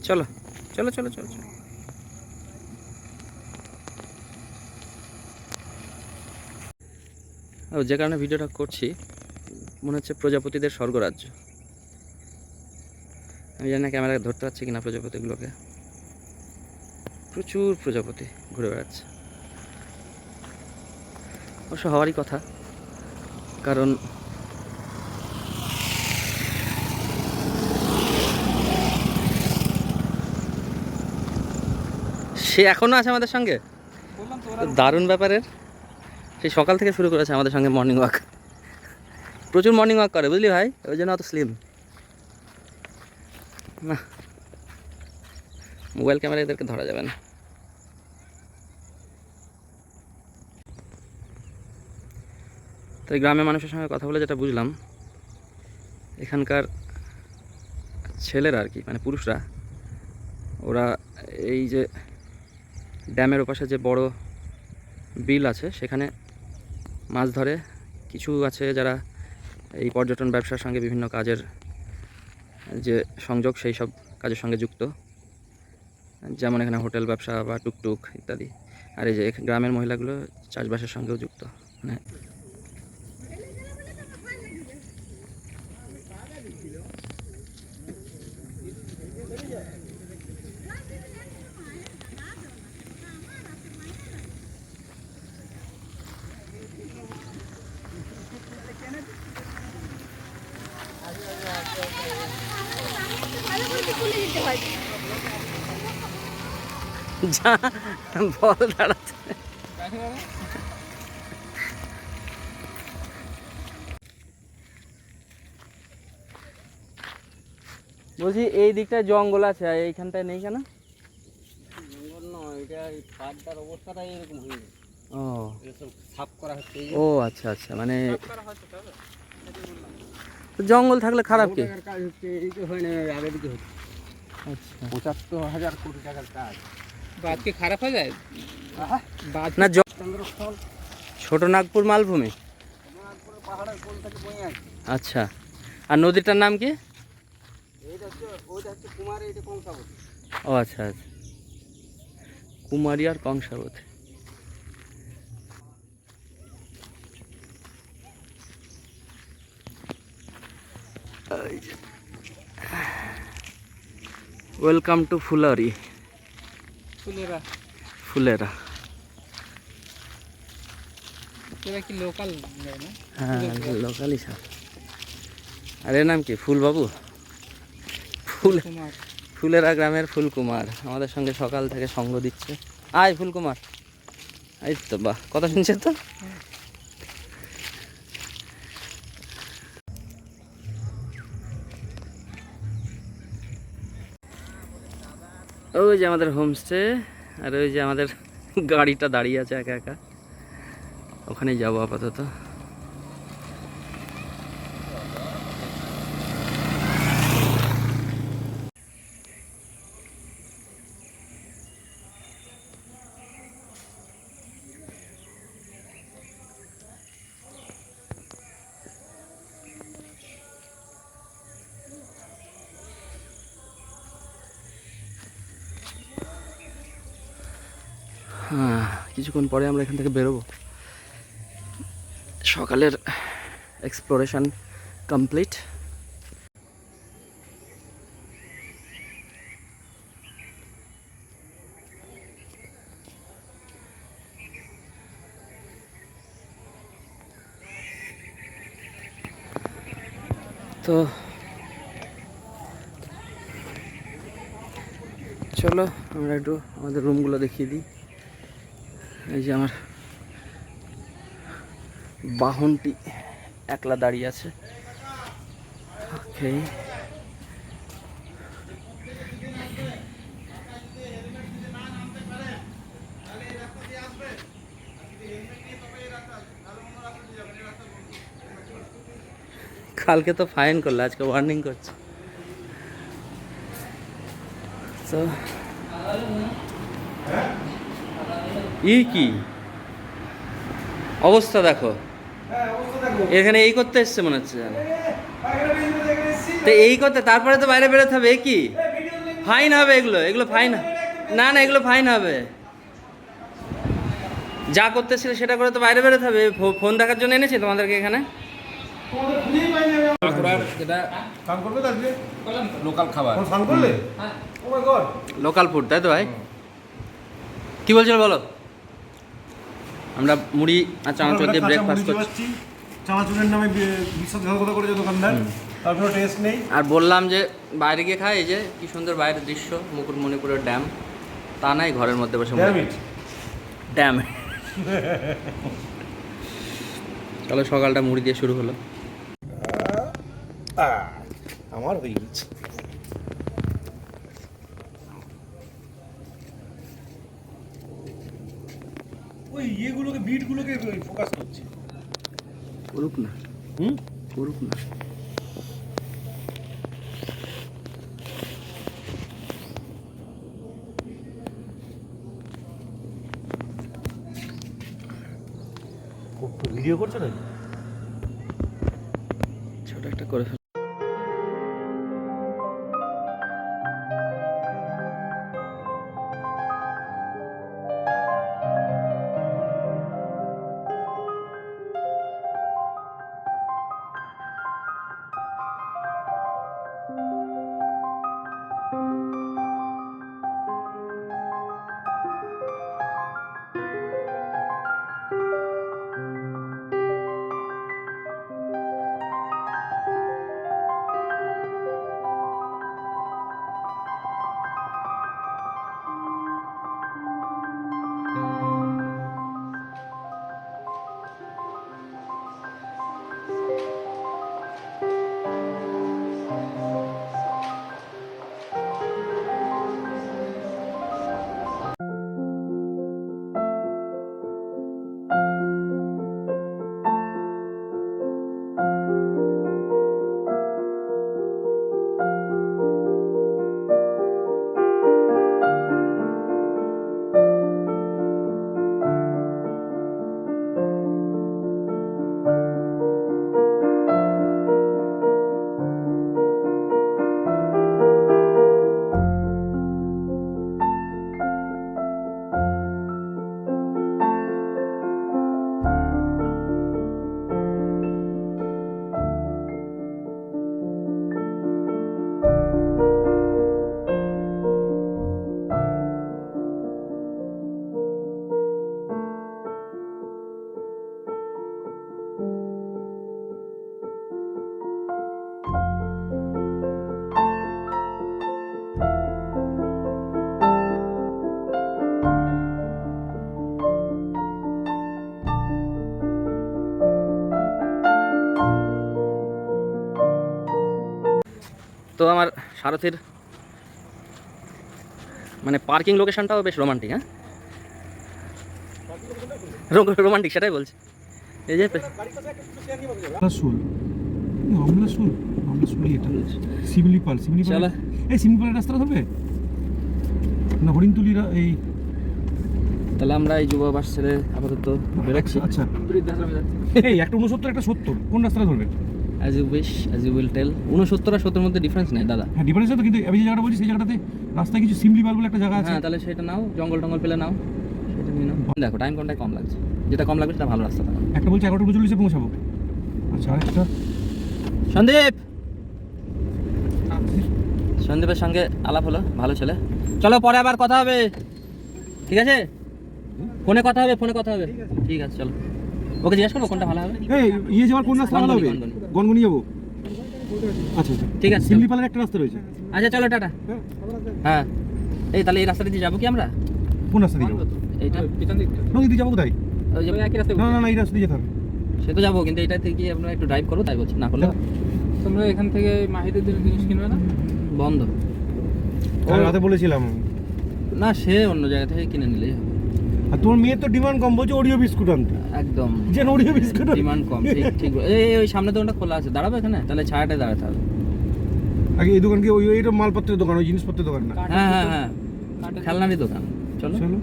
চলো চলো চলো চলো চলো। যে কারণে ভিডিওটা করছি মনে হচ্ছে প্রজাপতিদের স্বর্গরাজ্য। আমি জানি না ক্যামেরা ধরতে পারছি কিনা প্রজাপতিগুলোকে। প্রচুর প্রজাপতি ঘুরে বেড়াচ্ছে, অবশ্য হওয়ারই কথা, কারণ সে এখনো আছে আমাদের সঙ্গে। দারুণ ব্যাপারের, সেই সকাল থেকে শুরু করেছে আমাদের সঙ্গে মর্নিং ওয়াক। প্রচুর মর্নিং ওয়াক করে বুঝলি ভাই, ওই জন্য অত স্লিম না। মোবাইল ক্যামেরা এদেরকে ধরা যাবে না। তো এই গ্রামের মানুষের সঙ্গে কথা বলে যেটা বুঝলাম, এখানকার ছেলেরা আর কি, মানে পুরুষরা, ওরা এই যে ড্যামের ওপাশে যে বড় বিল আছে সেখানে মাছ ধরে। কিছু আছে যারা এই পর্যটন ব্যবসার সঙ্গে বিভিন্ন কাজের যে সংযোগ সেই সব কাজের সঙ্গে যুক্ত, যেমন এখানে হোটেল ব্যবসা বা টুকটুক ইত্যাদি। আর এই যে গ্রামের মহিলাগুলো চাষবাসের সঙ্গেও যুক্ত। মানে যা বল দাঁড়াতে। বলছি এই দিকটায় জঙ্গল আছে, আর এইখানটায় নেই কেন? জঙ্গল নয়, এটা পাড়টার অবস্থাটাই এরকম হয়ে গেছে। ও এসব সাফ করা হচ্ছে। ও আচ্ছা আচ্ছা, মানে জঙ্গল থাকলে খারাপ কি? কাজ হচ্ছে এইদিকে হয় না, আগের দিকে হচ্ছে। আচ্ছা ৭৫,০০০ কোটি টাকার কাজ। বাদ কি খারাপ হয়ে যায়? না, চন্দ্রস্থল ছোট নাগপুর মালভূমি। পাহাড়ের কোল থেকে বয়ে আছে। আচ্ছা, আর নদীটার নাম কি? এইটা হচ্ছে, ওইটা হচ্ছে কুমার, এইটা কংসাবতী। ও আচ্ছা আচ্ছা, কুমারী আর কংসাবতী। Welcome to Phulari, Phulera Phulera. এরা কি লোকাল না? হ্যাঁ লোকালই স্যার। আর এর নাম কি? ফুলবাবু। ফুল কুমার। ফুলেরা গ্রামের ফুলকুমার আমাদের সঙ্গে সকাল থেকে সঙ্গ দিচ্ছে। আয় ফুলকুমার, এই তো বাহ, কথা শুনছে তো। ওই যে আমাদের হোমস্টে, আর ওই যে আমাদের গাড়িটা দাঁড়িয়ে আছে একা একা, ওখানেই যাবো আপাতত। হ্যাঁ, কিছুক্ষণ পরে আমরা এখান থেকে বেরোবো। সকালের এক্সপ্লোরেশন কমপ্লিট। তো চলো আমরা একটু আমাদের রুমগুলো দেখিয়ে দিই। এই যে আমার বাহনটি একলা দাঁড়িয়ে আছে। ওকে, কালকে তো ফাইন করলো, আজকে ওয়ার্নিং করছে। তো কি অবস্থা দেখো, এখানে এই করতে এসছে মনে হচ্ছে। তো এই করতে তারপরে তো বাইরে বেরোতে হবে। কি ফাইন হবে এগুলো, এগুলো ফাইন। না না, এগুলো ফাইন হবে। যা করতেছিলে সেটা করে তো বাইরে বেরোতে হবে। ফোন দেখার জন্য এনেছি তোমাদেরকে এখানে। বাঁকুড়ার যেটা স্নান করবে তো আজকে? লোকাল খাবার, কোনো স্নান করলে? ও মাই গড। লোকাল ফুড, তাই তো ভাই? কি বলছিল বলো? আমরা মুড়ি আর চানাচুর দিয়ে ব্রেকফাস্ট করছি। চানাচুরের নামে বিশ্বাসঘাতকতা করেছে দোকানদার, তার কোনো টেস্ট নেই। আর বললাম যে বাইরে গিয়ে খাই, এই যে কি সুন্দর বাইরের দৃশ্য, মুকুটমণিপুরের ড্যাম। তা নাই, ঘরের মধ্যে বসে Damn it. ড্যাম। চলো, সকালটা মুড়ি দিয়ে শুরু হলো। আমার হয়ে গেছে। ওই ইয়েগুলোকে, বিটগুলোকে ফোকাস করছে। করুক না, করুক না। ভিডিও করছে না? ছোট একটা করে ফেলো। তো আমার সারথীর মানে পার্কিং লোকেশনটাও বেশ রোমান্টিক। হ্যাঁ, রোমান্টিক, সেটাই বলছি। এই যে আমলাশুল, আমলাশুল, আমলাশুলই এটা। শিমলিপাল, শিমলিপাল। চলো। এই শিমলিপালের রাস্তাটা ধরবে না? হরিণতুলিরা এই। তাহলে আমরা এই যুবাবাস ছেড়ে আপাতত বেরোচ্ছি। আচ্ছা, এই একটা 69 একটা 70, কোন রাস্তাটা ধরবে? As you wish, as you will tell. 69 আর 70 মধ্যে ডিফারেন্স নেই দাদা। হ্যাঁ, ডিফারেন্স তো, কিন্তু আমি যে জায়গাটা বলছি সেই জায়গাটাতে রাস্তায় কিছু শিমলিপাল বলে একটা জায়গা আছে। হ্যাঁ, তাহলে সেটা নাও, জঙ্গল টঙ্গল পেলে নাও, সেটা নিয়ে নাও। দেখো টাইম কোনটাই কম লাগছে, যেটা কম লাগবে সেটা ভালো রাস্তা। তখন একটা বলছে 11:39 পৌঁছাবো। আচ্ছা, আরেকটা সন্দীপ, সন্দীপের সঙ্গে আলাপ হলো, ভালো ছেলে। চলো, পরে আবার কথা হবে, ঠিক আছে? ফোনে কথা হবে, ফোনে কথা হবে। ঠিক আছে, চলো। ওকে জিজ্ঞাসা করবো কোনটা ভালো হবে। এই ইয়ে যাওয়ার কোন রাস্তা ভালো হবে? গনগনি। গনগনি যাবো। আচ্ছা আচ্ছা, ঠিক আছে, চলো। শিমলিপালের একটা রাস্তা রয়েছে। আচ্ছা চলো, টাটা। হ্যাঁ, এই তাহলে এই রাস্তাটা দিয়ে যাবো কি আমরা? কোন রাস্তা দিয়ে যাবো? এইটা নদী দিয়ে যাবো কোথায়? ওই যে একই রাস্তায় না না না, এই রাস্তা দিয়ে যেতে হবে। সে তো যাবো, কিন্তু এইটা থেকে আমরা একটু ড্রাইভ করবো, তাই বলছি। না করলে তোমরা এখান থেকে মাহিদের জন্য জিনিস কিনবে না? বন্ধ। কাল রাতে বলেছিলাম। না, সে অন্য জায়গা থেকে কিনে নিলেই হবে। আর তোমার মেয়ের তো ডিমান্ড কম, বলছে ওরিও বিস্কুট আনতে। একদম যেন ওরিও বিস্কুট ডিমান্ড কম। ঠিক ঠিক। এই ওই সামনে দোকানটা খোলা আছে, দাঁড়াবো এখানে? তাহলে ছায়াটায় দাঁড়াতে হবে। আগে এই দোকান কি ওই এইটা মালপত্রের দোকান, ওই জিনিসপত্রের দোকান না? হ্যাঁ হ্যাঁ হ্যাঁ, খেলনারই দোকান। চলো। চলো।